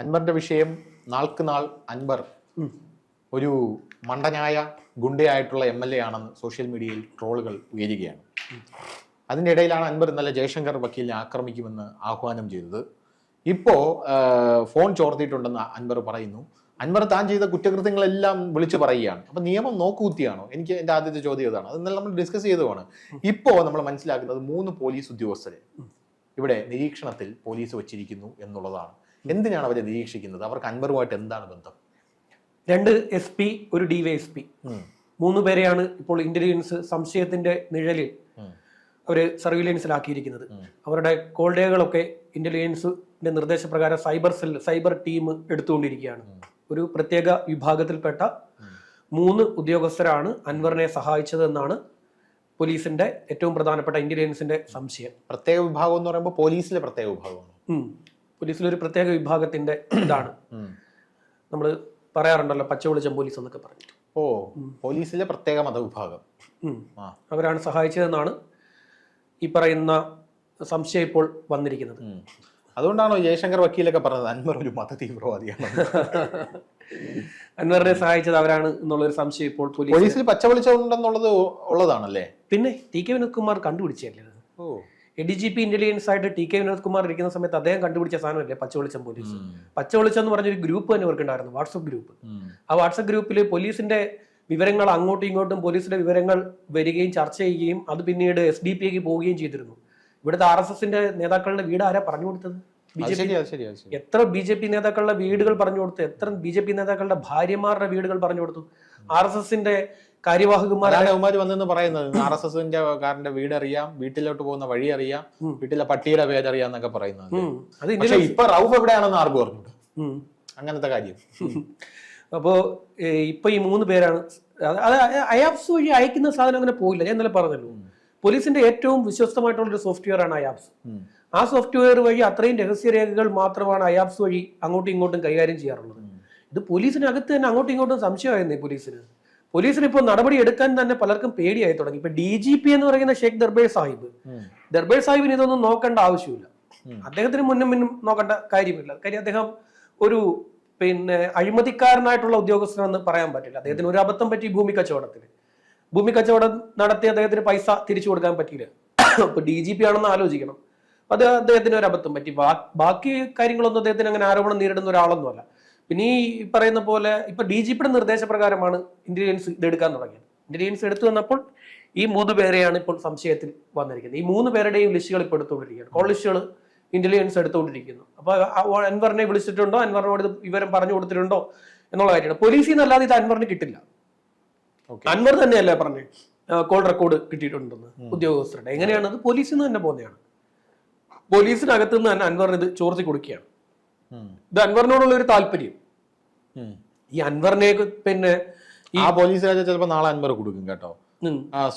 അൻവറിന്റെ വിഷയം നാൾക്ക് നാൾ അൻവർ ഒരു മണ്ടനായ ഗുണ്ടയായിട്ടുള്ള MLA ആണെന്ന് സോഷ്യൽ മീഡിയയിൽ ട്രോളുകൾ ഉയരുകയാണ്. അതിൻ്റെ ഇടയിലാണ് അൻവർ ഇന്നലെ ജയശങ്കർ വക്കീലിനെ ആക്രമിക്കുമെന്ന് ആഹ്വാനം ചെയ്തത്. ഇപ്പോൾ ഫോൺ ചോർത്തിയിട്ടുണ്ടെന്ന് അൻവർ പറയുന്നു. അൻവർ താൻ ചെയ്ത കുറ്റകൃത്യങ്ങളെല്ലാം വിളിച്ചു പറയുകയാണ്. അപ്പം നിയമം നോക്കുകുത്തിയാണോ? എനിക്ക് എൻ്റെ ആദ്യത്തെ ചോദ്യം ഇതാണ്. അത് ഇന്നലെ നമ്മൾ ഡിസ്കസ് ചെയ്തതാണ്. ഇപ്പോൾ നമ്മൾ മനസ്സിലാക്കുന്നത് 3 പോലീസ് ഉദ്യോഗസ്ഥരെ ഇവിടെ നിരീക്ഷണത്തിൽ പോലീസ് വച്ചിരിക്കുന്നു എന്നുള്ളതാണ്. എന്തിനാണ് അവരെ നിരീക്ഷിക്കുന്നത്? അവർക്ക് അൻവറുമായിട്ട് എന്താണ് ബന്ധം? 2 SP, 1 DYSP, 3 പേരെയാണ് ഇപ്പോൾ ഇന്റലിജൻസ് സംശയത്തിന്റെ നിഴലിൽ അവര് സർവീലൻസിലാക്കിയിരിക്കുന്നത്. അവരുടെ കോൾ ഡേകളൊക്കെ ഇന്റലിജൻസിന്റെ നിർദ്ദേശപ്രകാരം സൈബർ ടീം എടുത്തുകൊണ്ടിരിക്കുകയാണ്. ഒരു പ്രത്യേക വിഭാഗത്തിൽപ്പെട്ട 3 ഉദ്യോഗസ്ഥരാണ് അൻവറിനെ സഹായിച്ചതെന്നാണ് പോലീസിന്റെ ഏറ്റവും പ്രധാനപ്പെട്ട ഇന്റലിജൻസിന്റെ സംശയം. പ്രത്യേക വിഭാഗം എന്ന് പറയുമ്പോൾ പോലീസിലെ പ്രത്യേക വിഭാഗമാണ്. പോലീസിലൊരു പ്രത്യേക വിഭാഗത്തിന്റെ ഇതാണ്. നമ്മൾ പറയാറുണ്ടല്ലോ പച്ച വെളിച്ചം പോലീസ് എന്നൊക്കെ പറഞ്ഞു. പോലീസിലെ പ്രത്യേക മതവിഭാഗം അവരാണ് സഹായിച്ചതെന്നാണ് ഈ പറയുന്ന സംശയം ഇപ്പോൾ വന്നിരിക്കുന്നത്. അതുകൊണ്ടാണോ ജയശങ്കർ വക്കീലൊക്കെ പറഞ്ഞത് അൻവർ ഒരു മത തീവ്രവാദിയാണ്? അൻവറിനെ സഹായിച്ചത് അവരാണ് എന്നുള്ളൊരു സംശയം ഇപ്പോൾ പോലീസിൽ പച്ചവെളിച്ചമുണ്ടെന്നുള്ളത് ഉള്ളതാണല്ലേ? പിന്നെ TK വിനോദ് കുമാർ കണ്ടുപിടിച്ചല്ലേ? ADGP ഇന്റലിജൻസ് ആയിട്ട് TK വിനോദ് കുമാർ ഇരിക്കുന്ന സമയത്ത് അദ്ദേഹം കണ്ടുപിടിച്ച സാധനമല്ലേ പച്ചവെളിച്ചം പോലീസ്. പച്ചവെളിച്ചം എന്ന് പറഞ്ഞൊരു ഗ്രൂപ്പ് തന്നെ ഇവർക്കുണ്ടായിരുന്നു, വാട്സപ്പ് ഗ്രൂപ്പ്. ആ വാട്സപ്പ് ഗ്രൂപ്പിൽ പോലീസിന്റെ വിവരങ്ങൾ അങ്ങോട്ടും ഇങ്ങോട്ടും പോലീസിന്റെ വിവരങ്ങൾ വരികയും ചർച്ച ചെയ്യുകയും അത് പിന്നീട് SDPക്ക് പോവുകയും ചെയ്തിരുന്നു. ഇവിടുത്തെ RSSന്റെ നേതാക്കളുടെ വീട് ആരാ പറഞ്ഞു കൊടുത്തത്? എത്ര BJP നേതാക്കളുടെ വീടുകൾ പറഞ്ഞു കൊടുത്തു? എത്ര BJP നേതാക്കളുടെ ഭാര്യമാരുടെ വീടുകൾ പറഞ്ഞു കൊടുത്തു? RSSന്റെ കാര്യവാഹകന്മാരാണ് വന്നെന്ന് പറയുന്നത്. RSSന്റെ കാരന്റെ വീട് അറിയാം, വീട്ടിലോട്ട് പോകുന്ന വഴി അറിയാം, വീട്ടിലെ പട്ടിയുടെ പേരറിയാം എന്നൊക്കെ പറയുന്നത്. പക്ഷെ ഇപ്പൊ റൌഫ് എവിടെയാണെന്ന് ആർക്കും പറഞ്ഞിട്ടുണ്ട് അങ്ങനത്തെ കാര്യം. അപ്പോ ഇപ്പൊ ഈ 3 പേരാണ്. അത് അയാപ്സ് വഴി അയക്കുന്ന സാധനം അങ്ങനെ പോയില്ല. ഞാൻ ഇന്നലെ പറഞ്ഞല്ലോ, പോലീസിന്റെ ഏറ്റവും വിശ്വസ്തമായിട്ടുള്ള ഒരു സോഫ്റ്റ്വെയർ ആണ് അയാപ്സ്. ആ സോഫ്റ്റ്വെയർ വഴി അത്രയും രഹസ്യരേഖകൾ മാത്രമാണ് അയാപ്സ് വഴി അങ്ങോട്ടും ഇങ്ങോട്ടും കൈകാര്യം ചെയ്യാറുള്ളത്. ഇത് പോലീസിനകത്ത് തന്നെ അങ്ങോട്ടും ഇങ്ങോട്ടും സംശയമായിരുന്നേ പോലീസിന് ഇപ്പോൾ നടപടി എടുക്കാൻ തന്നെ പലർക്കും പേടിയായി തുടങ്ങി. ഇപ്പൊ DGP എന്ന് പറയുന്ന ഷെയ്ഖ് ദർബേർ സാഹിബിന് ഇതൊന്നും നോക്കേണ്ട ആവശ്യമില്ല. അദ്ദേഹത്തിന് മുന്നും നോക്കേണ്ട കാര്യമില്ല. കാര്യം അദ്ദേഹം ഒരു അഴിമതിക്കാരനായിട്ടുള്ള ഉദ്യോഗസ്ഥനെന്ന് പറയാൻ പറ്റില്ല. അദ്ദേഹത്തിന് ഒരു അബദ്ധം പറ്റി ഭൂമി കച്ചവടം നടത്തി അദ്ദേഹത്തിന് പൈസ തിരിച്ചു കൊടുക്കാൻ പറ്റിയില്ല. അപ്പൊ DGP ആണെന്ന് ആലോചിക്കണം. അത് അദ്ദേഹത്തിന് ഒരു അബദ്ധം പറ്റി. ബാക്കി കാര്യങ്ങളൊന്നും അദ്ദേഹത്തിന് അങ്ങനെ ആരോപണം നേരിടുന്ന ഒരാളൊന്നുമല്ല. പിന്നെ ഈ പറയുന്ന പോലെ ഇപ്പൊ DGPയുടെ നിർദ്ദേശപ്രകാരമാണ് ഇന്റലിജൻസ് ഇതെടുക്കാൻ തുടങ്ങിയത്. ഇന്റലിജൻസ് എടുത്തു വന്നപ്പോൾ ഈ 3 പേരെയാണ് ഇപ്പോൾ സംശയത്തിൽ വന്നിരിക്കുന്നത്. ഈ 3 പേരുടെയും ലിസ്റ്റുകൾ ഇപ്പോൾ എടുത്തുകൊണ്ടിരിക്കുകയാണ്. കോൾ ലിസ്റ്റുകൾ ഇന്റലിജൻസ് എടുത്തുകൊണ്ടിരിക്കുന്നു. അപ്പൊ അൻവറിനെ വിളിച്ചിട്ടുണ്ടോ, അൻവറിനോട് ഇത് വിവരം പറഞ്ഞു കൊടുത്തിട്ടുണ്ടോ എന്നുള്ള കാര്യമാണ്. പോലീസിൽ നിന്നല്ലാതെ ഇത് അൻവറിന് കിട്ടില്ല. അൻവർ തന്നെയല്ലേ പറഞ്ഞേ കോൾ റെക്കോർഡ് കിട്ടിയിട്ടുണ്ടെന്ന് ഉദ്യോഗസ്ഥരുടെ. എങ്ങനെയാണ് അത്? പോലീസിൽ നിന്ന് തന്നെ പോകുന്നതാണ്. പോലീസിനകത്ത് നിന്ന് തന്നെ അൻവറിന് ഇത് ചോർത്തി കൊടുക്കുകയാണ്. ഇത് അൻവറിനോടുള്ള ഒരു താല്പര്യം. ഈ അൻവറിനെ പിന്നെ ആ പോലീസുകാരെ ചിലപ്പോ നാളെ അൻവർ കൊടുക്കും കേട്ടോ.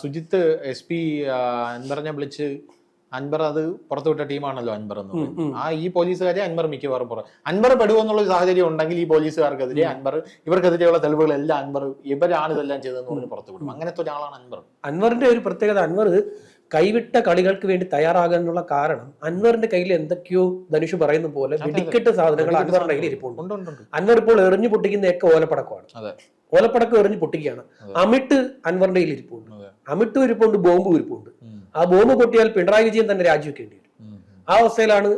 സുജിത്ത് SP അൻവറിനെ വിളിച്ച്, അൻവർ അത് പുറത്തുവിട്ട ടീമാണല്ലോ അൻവർ എന്ന് പറയുന്നത്. ഈ പോലീസുകാരെ അൻവർ മിക്കവാറും അൻവർ പെടുവെന്നുള്ള ഒരു സാഹചര്യം ഉണ്ടെങ്കിൽ ഈ പോലീസുകാർക്കെതിരെ ഇവർക്കെതിരെയുള്ള തെളിവുകളെല്ലാം അൻവർ ഇവരാണ് ഇതെല്ലാം ചെയ്തതെന്ന് പറഞ്ഞ് പുറത്തുവിടും. അങ്ങനത്തെ ഒരാളാണ് അൻവർ. അൻവറിന്റെ ഒരു പ്രത്യേകത, അൻവർ കൈവിട്ട കളികൾക്ക് വേണ്ടി തയ്യാറാകാനുള്ള കാരണം അൻവറിന്റെ കയ്യിൽ എന്തൊക്കെയോ ധനുഷ് പറയുന്ന പോലെ വെടിക്കെട്ട് സാധനങ്ങൾ അൻവറിന്റെ കയ്യിൽ ഇരിപ്പുണ്ട്. അൻവർ ഇപ്പോൾ എറിഞ്ഞു പൊട്ടിക്കുന്നതൊക്കെ ഓലപ്പടക്കമാണ്. ഓലപ്പടക്കം എറിഞ്ഞു പൊട്ടിക്കുകയാണ്. അമിട്ട് അൻവറിന്റെ കയ്യിൽ ഇരിപ്പുണ്ട്. അമിട്ടും ഇരിപ്പുണ്ട്, ബോംബും ഇരിപ്പുണ്ട്. ആ ബോംബ് പൊട്ടിയാൽ പിണറായി വിജയൻ തന്നെ രാജിവെക്കേണ്ടി വരും. ആ അവസ്ഥയിലാണ്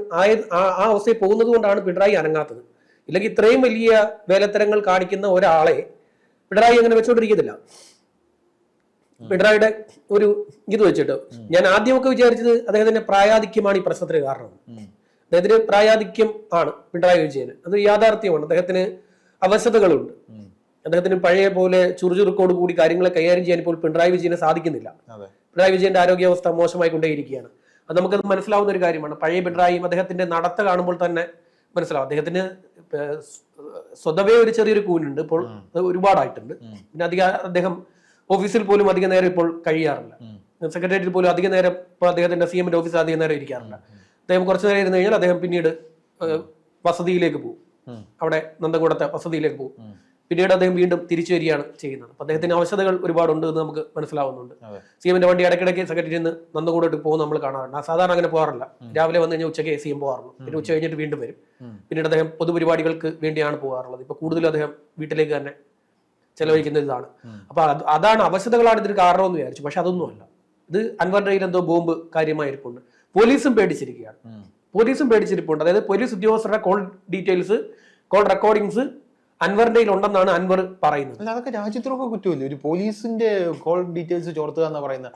ആ അവസ്ഥയിൽ പോകുന്നത് കൊണ്ടാണ് പിണറായി അനങ്ങാത്തത്. ഇല്ലെങ്കിൽ ഇത്രയും വലിയ വേലത്തരങ്ങൾ കാണിക്കുന്ന ഒരാളെ പിണറായി അങ്ങനെ വെച്ചോണ്ടിരിക്കത്തില്ല. പിണറായിയുടെ ഒരു ഇത് വെച്ചിട്ട് ഞാൻ ആദ്യമൊക്കെ വിചാരിച്ചത് അദ്ദേഹത്തിന്റെ പ്രായാധിക്യമാണ് ഈ പ്രശ്നത്തിന് കാരണം. അദ്ദേഹത്തിന് പ്രായാധിക്യം ആണ് പിണറായി വിജയന്. അത് യാഥാർത്ഥ്യമാണ്. അദ്ദേഹത്തിന് അവശതകളുണ്ട്. അദ്ദേഹത്തിന് പഴയ പോലെ ചുറുചുറുക്കോട് കൂടി കാര്യങ്ങളെ കൈകാര്യം ചെയ്യാൻ ഇപ്പോൾ പിണറായി വിജയന് സാധിക്കുന്നില്ല. പിണറായി വിജയന്റെ ആരോഗ്യാവസ്ഥ മോശമായി കൊണ്ടേയിരിക്കുകയാണ്. അത് നമുക്കത് മനസ്സിലാവുന്ന ഒരു കാര്യമാണ്. പഴയ പിണറായിയും അദ്ദേഹത്തിന്റെ നടത്ത കാണുമ്പോൾ തന്നെ മനസ്സിലാവും. അദ്ദേഹത്തിന് സ്വതവേ ഒരു ചെറിയൊരു കൂനുണ്ട്, ഇപ്പോൾ ഒരുപാടായിട്ടുണ്ട്. പിന്നെ അദ്ദേഹം ഓഫീസിൽ പോലും അധിക നേരം ഇപ്പോൾ കഴിയാറില്ല. സെക്രട്ടേറിയറ്റിൽ പോലും അധിക നേരം ഇപ്പോൾ അദ്ദേഹത്തിന്റെ CMന്റെ ഓഫീസിൽ അധിക നേരം ഇരിക്കാറില്ല. അദ്ദേഹം കുറച്ചു നേരം ഇരുന്ന് കഴിഞ്ഞാൽ അദ്ദേഹം പിന്നീട് വസതിയിലേക്ക് പോകും. അവിടെ നന്ദൻകുടത്തെ വസതിയിലേക്ക് പോകും. പിന്നീട് അദ്ദേഹം വീണ്ടും തിരിച്ചു വരികയാണ് ചെയ്യുന്നത്. അപ്പൊ അദ്ദേഹത്തിന് അവശതകൾ ഒരുപാടുണ്ട് എന്ന് നമുക്ക് മനസ്സിലാവുന്നുണ്ട്. CM-ന്റെ വണ്ടി ഇടയ്ക്കിടയ്ക്ക് സെക്രട്ടറിയിൽ നിന്ന് നന്ദകൂടോട്ട് പോകുന്ന നമ്മൾ കാണാറുണ്ട്. സാധാരണ അങ്ങനെ പോകാറില്ല. രാവിലെ വന്നു കഴിഞ്ഞാൽ ഉച്ചയ്ക്ക് CM പോകാറുള്ളൂ. പിന്നെ ഉച്ച കഴിഞ്ഞിട്ട് വീണ്ടും വരും. പിന്നീട് അദ്ദേഹം പൊതുപരിപാടികൾക്ക് വേണ്ടിയാണ് പോകാറുള്ളത്. ഇപ്പൊ കൂടുതലും അദ്ദേഹം വീട്ടിലേക്ക് തന്നെ ചെലവഴിക്കുന്ന ഇതാണ്. അപ്പൊ അതാണ് അവശതകളാണ് ഇതിന് കാരണമെന്ന് വിചാരിച്ചു. പക്ഷെ അതൊന്നുമല്ല. ഇത് അൻവറിന്റെ കയ്യിൽ എന്തോ ബോംബ് കാര്യമായിരിപ്പുണ്ട്. പോലീസും പേടിച്ചിരിക്കുകയാണ്. അതായത് പോലീസ് ഉദ്യോഗസ്ഥരുടെ കോൾ ഡീറ്റെയിൽസ്, കോൾ റെക്കോർഡിങ്സ് അൻവറിന്റെ ഉണ്ടെന്നാണ് അൻവർ പറയുന്നത്. അല്ല, അതൊക്കെ രാജ്യദ്രോഹ കുറ്റമല്ലേ? ഒരു പോലീസിന്റെ കോൾ ഡീറ്റെയിൽസ് ചോർത്തുക എന്ന് പറയുന്നത്.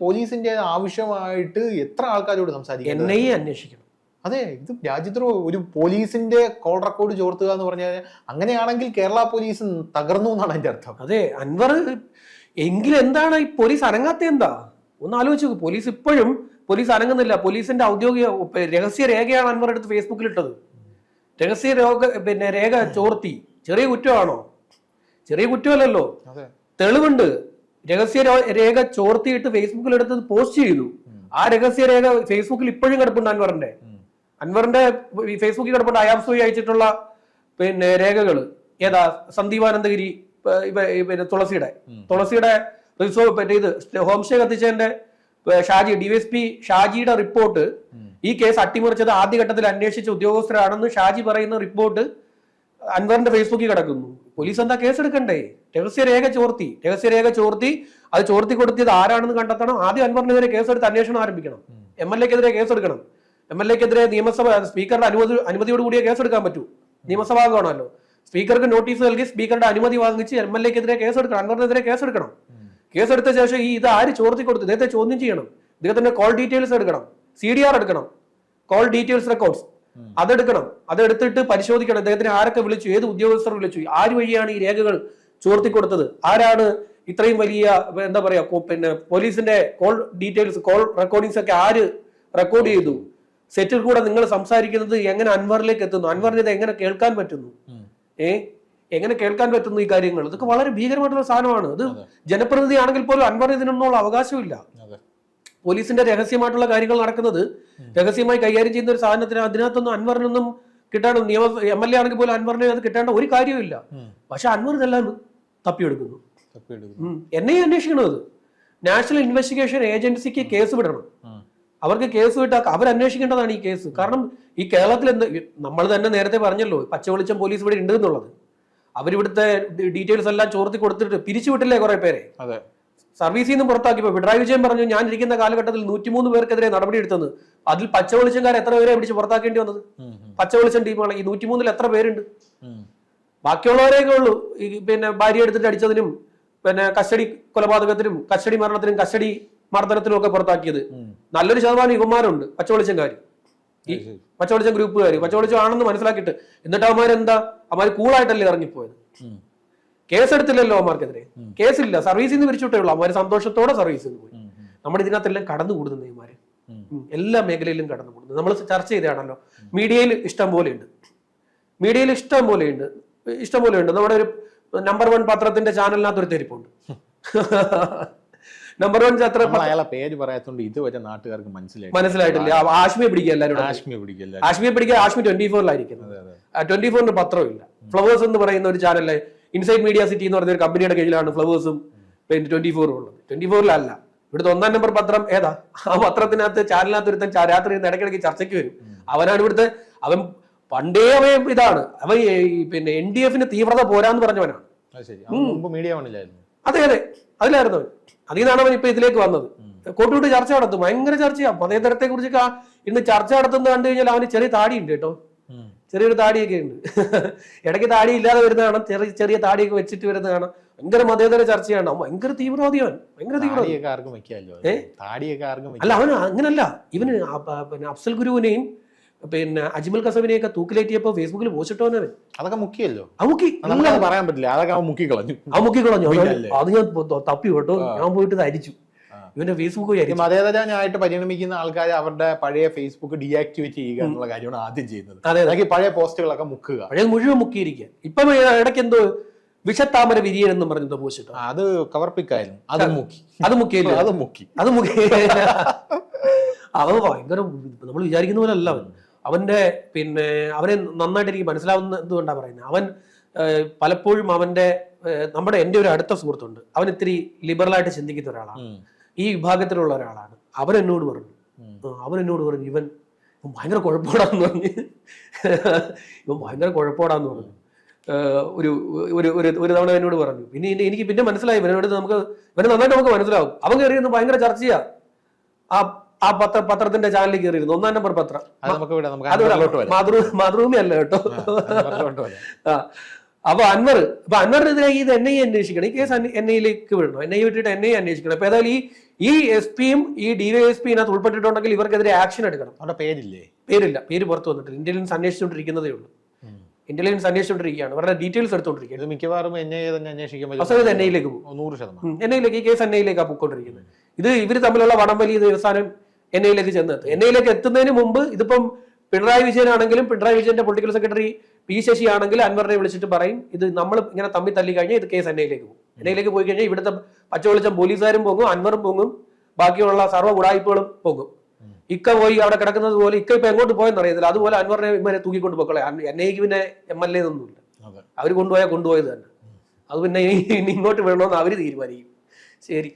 പോലീസിന്റെ ആവശ്യമായിട്ട് എത്ര ആൾക്കാരോട് സംസാരിക്കും? NIA അന്വേഷിക്കണം. അതെ, ഇത് രാജ്യദ്രോഹം. ഒരു പോലീസിന്റെ കോൾ റെക്കോർഡ് ചോർത്തുക എന്ന് പറഞ്ഞാൽ അങ്ങനെയാണെങ്കിൽ കേരള പോലീസ് തകർന്നു എന്നാണ് അതിന്റെ അർത്ഥം. അതെ, അൻവർ എങ്കിലും എന്താണ് ഈ പോലീസ് അനങ്ങാത്ത? എന്താ ഒന്ന് ആലോചിച്ച് നോക്ക്. പോലീസ് ഇപ്പോഴും അനങ്ങുന്നില്ല. പോലീസിന്റെ ഔദ്യോഗിക രഹസ്യ രേഖയാണ് അൻവർ എടുത്ത് ഫേസ്ബുക്കിൽ ഇട്ടത്. രഹസ്യ രേഖ ചോർത്തി. ചെറിയ കുറ്റമാണോ? ചെറിയ കുറ്റമല്ലല്ലോ. തെളിവുണ്ട്. രഹസ്യ രേഖ ചോർത്തിയിട്ട് ഫേസ്ബുക്കിൽ എടുത്ത് പോസ്റ്റ് ചെയ്തു. ആ രഹസ്യ രേഖ ഫേസ്ബുക്കിൽ ഇപ്പോഴും കിടപ്പുണ്ട്. അൻവറിന്റെ ഫേസ്ബുക്കിൽ കിടപ്പുണ്ട്. അയാംസോയി അയച്ചിട്ടുള്ള രേഖകൾ. ഏതാ? സന്ദീപാനന്ദഗിരി, തുളസിയുടെ ഇത് ഹോംസ്റ്റേ കത്തിച്ചതിന്റെ ഷാജി, DSP ഷാജിയുടെ റിപ്പോർട്ട്, ഈ കേസ് അട്ടിമറിച്ചത് ആദ്യഘട്ടത്തിൽ അന്വേഷിച്ച ഉദ്യോഗസ്ഥരാണെന്ന് ഷാജി പറയുന്ന റിപ്പോർട്ട് അൻവറിന്റെ ഫേസ്ബുക്കിൽ കിടക്കുന്നു. പോലീസ് എന്താ കേസെടുക്കണ്ടേ? രഹസ്യരേഖ ചോർത്തി. അത് ചോർത്തി കൊടുത്തത് ആരാണെന്ന് കണ്ടെത്തണം. ആദ്യം അൻവറിനെതിരെ കേസെടുത്ത് അന്വേഷണം ആരംഭിക്കണം. MLA-ക്കെതിരെ കേസെടുക്കണം. MLA-ക്കെതിരെ നിയമസഭ സ്പീക്കറുടെ അനുമതിയോടുകൂടിയേ കേസെടുക്കാൻ പറ്റൂ. നിയമസഭാംഗമാണല്ലോ. സ്പീക്കർക്ക് നോട്ടീസ് നൽകി സ്പീക്കറുടെ അനുമതി വാങ്ങിച്ച് MLA-ക്കെതിരെ കേസെടുക്കണം. അൻവറിനെതിരെ കേസെടുക്കണം. കേസെടുത്ത ശേഷം ഇത് ആര് ചോർത്തി കൊടുത്തു? ഇദ്ദേഹത്തെ ചോദ്യം ചെയ്യണം. ഇദ്ദേഹത്തിന്റെ കോൾ ഡീറ്റെയിൽസ് എടുക്കണം. CDR എടുക്കണം. കോൾ ഡീറ്റെയിൽസ് റെക്കോർഡ്സ് അതെടുക്കണം. അതെടുത്തിട്ട് പരിശോധിക്കണം. ഇദ്ദേഹത്തിന് ആരൊക്കെ വിളിച്ചു, ഏത് ഉദ്യോഗസ്ഥർ വിളിച്ചു, ആര് വഴിയാണ് ഈ രേഖകൾ ചോർത്തി കൊടുത്തത്, ആരാണ് ഇത്രയും വലിയ എന്താ പറയാ പോലീസിന്റെ കോൾ ഡീറ്റെയിൽസ്, കോൾ റെക്കോർഡിങ്സ് ഒക്കെ ആര് റെക്കോർഡ് ചെയ്തു, സെറ്റിൽ കൂടെ നിങ്ങൾ സംസാരിക്കുന്നത് എങ്ങനെ അൻവറിലേക്ക് എത്തുന്നു, അൻവറിന് ഇത് എങ്ങനെ കേൾക്കാൻ പറ്റുന്നു, എങ്ങനെ കേൾക്കാൻ പറ്റുന്നു ഈ കാര്യങ്ങൾ. ഇതൊക്കെ വളരെ ഭീകരമായിട്ടുള്ള സാധനമാണ്. ഇത് ജനപ്രതിനിധി ആണെങ്കിൽ പോലും അൻവറിന് ഇതിനൊന്നുള്ള അവകാശമില്ല. പോലീസിന്റെ രഹസ്യമായിട്ടുള്ള കാര്യങ്ങൾ നടക്കുന്നത് രഹസ്യമായി കൈകാര്യം ചെയ്യുന്ന ഒരു സാധനത്തിന് അതിനകത്തൊന്നും അൻവറിനൊന്നും കിട്ടാൻ, MLA ആണെങ്കിൽ പോലും അൻവറിനെ അത് കിട്ടേണ്ട ഒരു കാര്യമില്ല. പക്ഷെ അൻവർ ഇതെല്ലാം തപ്പിയെടുക്കുന്നു. NIA അന്വേഷിക്കണം. അത് നാഷണൽ ഇൻവെസ്റ്റിഗേഷൻ ഏജൻസിക്ക് കേസ് വിടണം. അവർക്ക് കേസ് വിട്ടാൽ അവരന്വേഷിക്കേണ്ടതാണ് ഈ കേസ്. കാരണം ഈ കേരളത്തിൽ നമ്മൾ തന്നെ നേരത്തെ പറഞ്ഞല്ലോ, പച്ചവെളിച്ചം പോലീസ് ഇവിടെ ഉണ്ട് എന്നുള്ളത്. അവരിവിടുത്തെ ഡീറ്റെയിൽസ് എല്ലാം ചോർത്തി കൊടുത്തിട്ട് പിരിച്ചുവിട്ടില്ലേ കുറെ പേരെ, സർവീസിൽ നിന്ന് പുറത്താക്കിയപ്പോ. പിണറായി വിജയൻ പറഞ്ഞു, ഞാൻ ഇരിക്കുന്ന കാലഘട്ടത്തിൽ 103 പേർക്കെതിരെ നടപടി എടുത്തത്. അതിൽ പച്ചവെളിച്ചംകാർ എത്ര പേരെ പിടിച്ച് പുറത്താക്കേണ്ടി വന്നത്? പച്ചവെളിച്ചം ടീമുകൾ ഈ 103-ൽ എത്ര പേരുണ്ട്? ബാക്കിയുള്ളവരെയൊക്കെ ഉള്ളൂ ഈ ഭാര്യ എടുത്തിട്ട് അടിച്ചതിനും കസ്റ്റഡി കൊലപാതകത്തിനും കസ്റ്റഡി മരണത്തിനും കസ്റ്റഡി മർദ്ദനത്തിനും ഒക്കെ പുറത്താക്കിയത് നല്ലൊരു ശതമാനം യുവമാരുണ്ട്. പച്ചവെളിച്ചംകാർ, ഈ പച്ചവെളിച്ചം ഗ്രൂപ്പുകാർ പച്ചവെളിച്ചം ആണെന്ന് മനസ്സിലാക്കിയിട്ട്. എന്നിട്ട് അവന്മാർ കൂളായിട്ടല്ലേ ഇറങ്ങിപ്പോയത്. കേസെടുത്തില്ലല്ലോ അവന്മാർക്കെതിരെ. കേസില്ല, സർവീസിൽ നിന്ന് പിരിച്ചുവിട്ടേ ഉള്ളൂ. അവന്മാർ സന്തോഷത്തോടെ സർവീസിൽ നിന്ന് പോയി. നമ്മുടെ ഇതിനകത്തെല്ലാം കടന്നുകൂടുന്നു ഇവന്മാര്. എല്ലാ മേഖലയിലും കടന്നുകൂടുന്നു. നമ്മൾ ചർച്ച ചെയ്തതാണല്ലോ. മീഡിയയിൽ ഇഷ്ടം പോലെയുണ്ട്. നമ്മുടെ ഒരു നമ്പർ 1 പത്രത്തിന്റെ ചാനലിനകത്ത് ഒരു തെരിപ്പുണ്ട്. നമ്പർ 1 പേര് പറയാത്തോണ്ട് ഇതുവരെ നാട്ടുകാർക്ക് മനസ്സിലായിട്ടില്ല. ആശ്മിയെ പിടിക്കുക എല്ലാവരും. ആശ്മിയെ പിടിക്കുക. ആശ്മി 24-ലായിരിക്കുന്നത്. 24-ന് പത്രമില്ല. ഫ്ലവേഴ്സ് എന്ന് പറയുന്ന ഒരു ചാനലിലെ ഇൻസൈഡ് മീഡിയ സിറ്റി എന്ന് പറയുന്ന ഒരു കമ്പനിയുടെ കീഴിലാണ് ഫ്ലവേഴ്സും 24-ഉം ഉള്ളത്. 24-ലല്ല. ഇവിടുത്തെ 1-ം നമ്പർ പത്രം ഏതാ? ആ പത്രത്തിനകത്ത് ചാനലിനകത്ത് ഒരുത്തൻ രാത്രി ഇടയ്ക്കിടയ്ക്ക് ചർച്ചയ്ക്ക് വരും. അവനാണ് ഇവിടുത്തെ, അവൻ പണ്ടേ ഇതാണ്, അവൻ NDF-ന് തീവ്രത പോരാന്ന് പറഞ്ഞവനാണ്. അതെ, അതിലായിരുന്നു അവൻ. അതിൽ നിന്നാണ് അവൻ ഇപ്പൊ ഇതിലേക്ക് വന്നത്. കോട്ടുവിട്ട് ചർച്ച നടത്തും, ഭയങ്കര ചർച്ചയാ. മതേതരത്തെ കുറിച്ച് ഇന്ന് ചർച്ച നടത്തുന്നത് കണ്ടു കഴിഞ്ഞാൽ അവന് ചെറിയ താടിയുണ്ട് കേട്ടോ. ചെറിയൊരു താടിയൊക്കെ ഉണ്ട്. ഇടയ്ക്ക് താടി ഇല്ലാതെ വരുന്നതാണ്, ചെറിയ താടിയൊക്കെ വെച്ചിട്ട് വരുന്നതാണ്. ഭയങ്കര മതേതര ചർച്ചയാണ്. ഭയങ്കര തീവ്രവാദിയാണ്. അല്ല, അവന് അങ്ങനല്ല. ഇവന് അഫ്സൽ ഗുരുവിനെയും അജ്മൽ കസബിനെയൊക്കെ തൂക്കിലേറ്റിയപ്പോ ഫേസ്ബുക്കിൽ പോസ്റ്റിട്ടവനവൻ. അതൊക്കെ മുക്കിയല്ലോ. പറയാൻ പറ്റില്ല. അതൊക്കെ മുക്കിക്കളഞ്ഞു. അത് ഞാൻ തപ്പി കേട്ടോ. ഞാൻ പോയിട്ട് അരിച്ചു ഇവന്റെ ഫേസ്ബുക്ക്. മതേതരനായിട്ട് പരിഗണിക്കുന്ന ആൾക്കാർ അവരുടെ പഴയ ഫേസ്ബുക്ക് ഡീആക്ടിവേറ്റ് ചെയ്യുക എന്നുള്ള കാര്യമാണ് ആദ്യം ചെയ്യുന്നത്. അതെ, പഴയ പോസ്റ്റുകളൊക്കെ മുക്കുക. പഴയ മുഴുവൻ മുക്കിയിരിക്കുക. ഇപ്പൊ ഇടയ്ക്ക് എന്തോ വിഷത്താമര വിരിയൻ എന്നും പറഞ്ഞെന്തോ പോസ്റ്റ്. അത് കവർപ്പിക്കായിരുന്നു. അത് മുക്കിയല്ലോ. അവൻ ഭയങ്കര, നമ്മൾ വിചാരിക്കുന്ന പോലെ അല്ല അവൻ. അവന്റെ അവനെ നന്നായിട്ട് എനിക്ക് മനസ്സിലാവുന്ന എന്തുകൊണ്ടാ പറയുന്നത്. അവൻ പലപ്പോഴും അവന്റെ എൻ്റെ ഒരു അടുത്ത സുഹൃത്തുണ്ട്, അവൻ ഇത്തിരി ലിബറലായിട്ട് ചിന്തിക്കുന്ന ഒരാളാണ്, ഈ വിഭാഗത്തിലുള്ള ഒരാളാണ്. അവൻ എന്നോട് പറഞ്ഞു ഇവൻ ഭയങ്കര കുഴപ്പമാടാന്ന് പറഞ്ഞു. ഇവൻ ഭയങ്കര കുഴപ്പമാടാന്ന് പറഞ്ഞു. ഒരു തവണ എന്നോട് പറഞ്ഞു. പിന്നെ എനിക്ക് പിന്നെ മനസ്സിലായി ഇവനോട് ഇവനെ നന്നായിട്ട് നമുക്ക് മനസ്സിലാവും. അവൻ കയറിയിരുന്നു ഭയങ്കര ചർച്ചയാ. ആ പത്രത്തിന്റെ ചാനലിൽ കയറിയിരുന്നു, 1-ാം നമ്പർ പത്രം. മാതൃഭൂമി അല്ല കേട്ടോ. അപ്പൊ അൻവറിനെതിരെ ഇത് NIA അന്വേഷിക്കണം, ഈ കേസ് NIAയിലേക്ക് വിടണം, NIA വിട്ടിട്ട് NIA അന്വേഷിക്കണം. അപ്പൊ ഏതായാലും ഈ SP-യും ഈ DYSP ഇതിനകത്ത് ഉൾപ്പെട്ടിട്ടുണ്ടെങ്കിൽ ഇവർക്കെതിരെ ആക്ഷൻ എടുക്കണം. അവരുടെ പേരില്ല, പേര് പുറത്തു വന്നിട്ടില്ല. ഇന്റലിജൻസ് അന്വേഷിച്ചുകൊണ്ടിരിക്കുന്നതേ ഉള്ളൂ. ഇന്റലിജൻസ് അന്വേഷിച്ചുകൊണ്ടിരിക്കുകയാണ്, അവരുടെ ഡീറ്റെയിൽസ് എടുത്തുകൊണ്ടിരിക്കുകയാണ്. മിക്കവാറും NIA തന്നെ അന്വേഷിക്കുമ്പോൾ NIAയിലേക്ക് പോകും. 100%. NIAയിലേക്ക്, ഈ കേസ് NIAയിലേക്കാണ് പോയിക്കൊണ്ടിരിക്കുന്നത്. ഇവർ തമ്മിലുള്ള വടംവലി അവസാനം NIAയിലേക്ക് ചെന്നെത്തും. NIAയിലേക്ക് എത്തുന്നതിന് മുമ്പ് ഇതിപ്പം പിണറായി വിജയനാണെങ്കിലും പിണറായി വിജയന്റെ പൊളിറ്റിക്കൽ സെക്രട്ടറി P ശശി ആണെങ്കിൽ അൻവറിനെ വിളിച്ചിട്ട് പറയും, ഇത് നമ്മൾ ഇങ്ങനെ തമ്മിൽ തല്ലി കഴിഞ്ഞാൽ ഇത് കേസ് NIAയിലേക്ക് പോകും. NIAയിലേക്ക് പോയി കഴിഞ്ഞാൽ ഇവിടുത്തെ പച്ചവെളിച്ചം പോലീസുകാരും പോകും, അൻവറും പോകും, ബാക്കിയുള്ള സർവ്വ ഉടായ്പകളും പോകും. ഇക്ക പോയി അവിടെ കിടക്കുന്നത് പോലെ, ഇക്ക ഇപ്പൊ എങ്ങോട്ട് പോയെന്ന് അറിയത്തില്ല, അതുപോലെ അൻവറിനെ ഇവരെ തൂക്കിക്കൊണ്ട് പോക്കളെ. NIAക്ക് പിന്നെ MLA ഒന്നുമില്ല, അവർ കൊണ്ടുപോയത് തന്നെ. അത് പിന്നെ ഇനി ഇങ്ങോട്ട് വിടണമെന്ന് അവര് തീരുമാനിക്കും. ശരി.